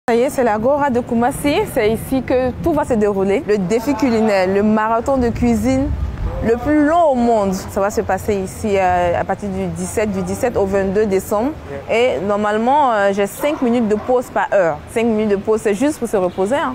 Ça y est, c'est l'Agora de Koumassi. C'est ici que tout va se dérouler. Le défi culinaire, le marathon de cuisine le plus long au monde. Ça va se passer ici à partir du 17 au 22 décembre. Et normalement, j'ai 5 minutes de pause par heure. 5 minutes de pause, c'est juste pour se reposer. Hein.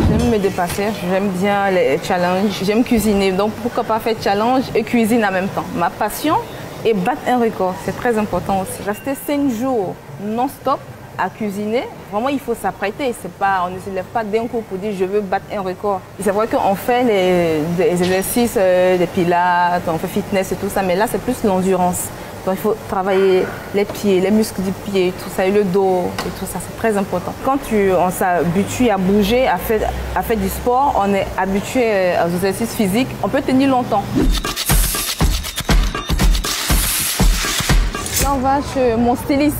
J'aime me dépasser, j'aime bien les challenges, j'aime cuisiner. Donc pourquoi pas faire challenge et cuisine en même temps. Ma passion est battre un record, c'est très important aussi. Rester 5 jours non-stop à cuisiner, vraiment il faut s'apprêter. On ne se lève pas d'un coup pour dire je veux battre un record. C'est vrai qu'on fait des exercices, des pilates, on fait fitness et tout ça, mais là c'est plus l'endurance. Donc il faut travailler les pieds, les muscles du pied, tout ça, et le dos et tout ça, c'est très important. Quand on s'habitue à bouger, à faire du sport, on est habitué aux exercices physiques, on peut tenir longtemps. Là on va chez mon styliste,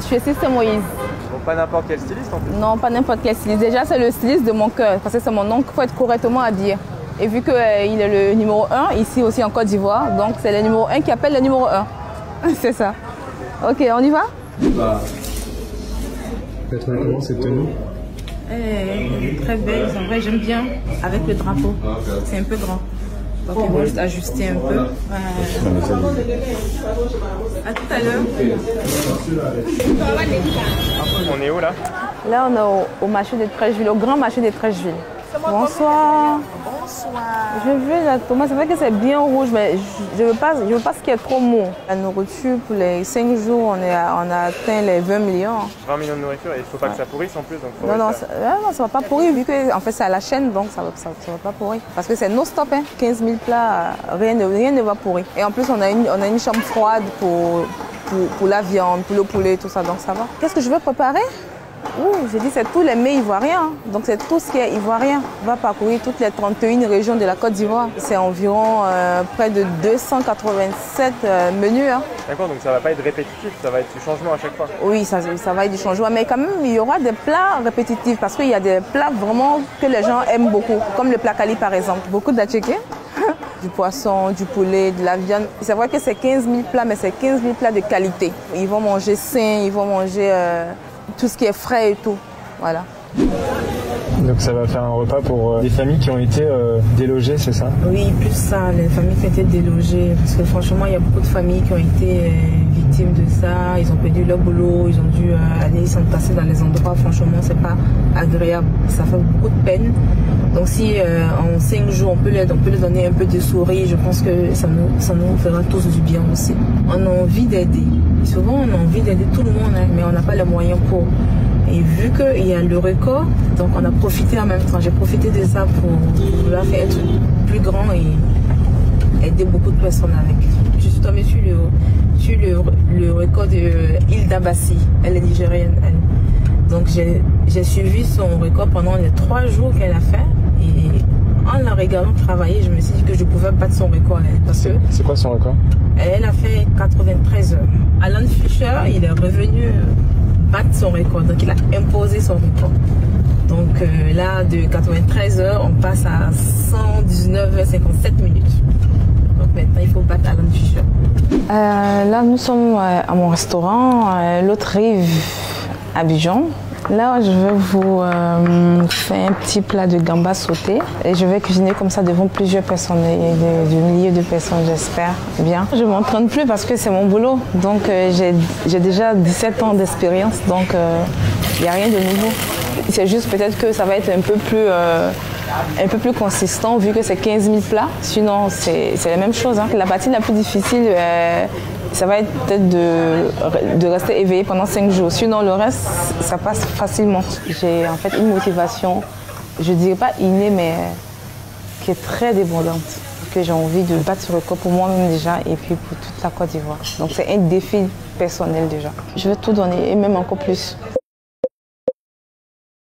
chez Sister Moïse. Donc pas n'importe quel styliste en plus? Non, pas n'importe quel styliste. Déjà c'est le styliste de mon cœur, parce que c'est mon oncle, il faut être correctement habillé. Et vu qu'il est le numéro 1 ici aussi en Côte d'Ivoire, donc c'est le numéro 1 qui appelle le numéro 1. C'est ça. Ok, on y va? Comment cette tenue? Très belle, en vrai j'aime bien avec le drapeau. C'est un peu grand. Donc il faut juste ajuster un peu. À tout à l'heure. On est où là? Là on est au marché de Trècheville, au grand marché de Trècheville. Bonsoir. Bonsoir. Je veux la tomate, c'est vrai que c'est bien rouge, mais je veux pas ce qui est trop mou. La nourriture, pour les 5 jours, on a atteint les 20 millions. 20 millions de nourriture et il ne faut pas que ça pourrisse en plus. Donc non, ça va pas pourrir, vu que en fait, c'est à la chaîne, donc ça va pas pourrir. Parce que c'est non-stop, hein. 15 000 plats, rien ne va pourrir. Et en plus, on a une chambre froide pour la viande, pour le poulet, tout ça, donc ça va. Qu'est-ce que je veux préparer? J'ai dit c'est tous les mets ivoiriens, donc c'est tout ce qui est ivoirien. On va parcourir toutes les 31 régions de la Côte d'Ivoire. C'est environ près de 287 menus. Hein. D'accord, donc ça va pas être répétitif, ça va être du changement à chaque fois. Oui, ça va être du changement, mais quand même il y aura des plats répétitifs parce qu'il y a des plats vraiment que les gens aiment beaucoup, comme le plat Kali par exemple. Beaucoup d'atchéké, du poisson, du poulet, de la viande. C'est vrai que c'est 15 000 plats, mais c'est 15 000 plats de qualité. Ils vont manger sain, ils vont manger tout ce qui est frais et tout, voilà. Donc ça va faire un repas pour des familles qui ont été délogées, c'est ça? Oui, plus ça, les familles qui ont été délogées, parce que franchement, il y a beaucoup de familles qui ont été victimes de ça, ils ont perdu leur boulot, ils ont dû aller s'entasser dans les endroits, franchement, c'est pas agréable, ça fait beaucoup de peine. Donc si en 5 jours, on peut leur donner un peu de souris, je pense que ça nous fera tous du bien aussi. On a envie d'aider. Souvent, on a envie d'aider tout le monde, hein, mais on n'a pas les moyens pour. Et vu qu'il y a le record, donc on a profité en même temps. J'ai profité de ça pour vouloir faire un truc plus grand et aider beaucoup de personnes avec. Je suis tombée sur le record de Hilda Bassi. Elle est nigérienne, elle. Donc j'ai suivi son record pendant les 3 jours qu'elle a fait. Et en la regardant travailler, je me suis dit que je pouvais battre son record. C'est quoi son record? Elle a fait 93 heures. Alan Fisher, il est revenu battre son record. Donc il a imposé son record. Donc là, de 93 heures, on passe à 119h57 minutes. Donc maintenant, il faut battre Alan Fisher. Là, nous sommes à mon restaurant, l'autre rive, Abidjan. Là, je vais vous faire un petit plat de gambas sauté et je vais cuisiner comme ça devant plusieurs personnes, des milliers de personnes, j'espère bien. Je ne m'entraîne plus parce que c'est mon boulot, donc j'ai déjà 17 ans d'expérience, donc il n'y a rien de nouveau. C'est juste peut-être que ça va être un peu plus consistant vu que c'est 15 000 plats, sinon c'est la même chose. Hein. La partie la plus difficile, ça va être peut-être de rester éveillé pendant 5 jours. Sinon, le reste, ça passe facilement. J'ai en fait une motivation, je ne dirais pas innée, mais qui est très débordante. Que j'ai envie de battre ce record pour moi-même déjà et puis pour toute la Côte d'Ivoire. Donc c'est un défi personnel déjà. Je vais tout donner et même encore plus.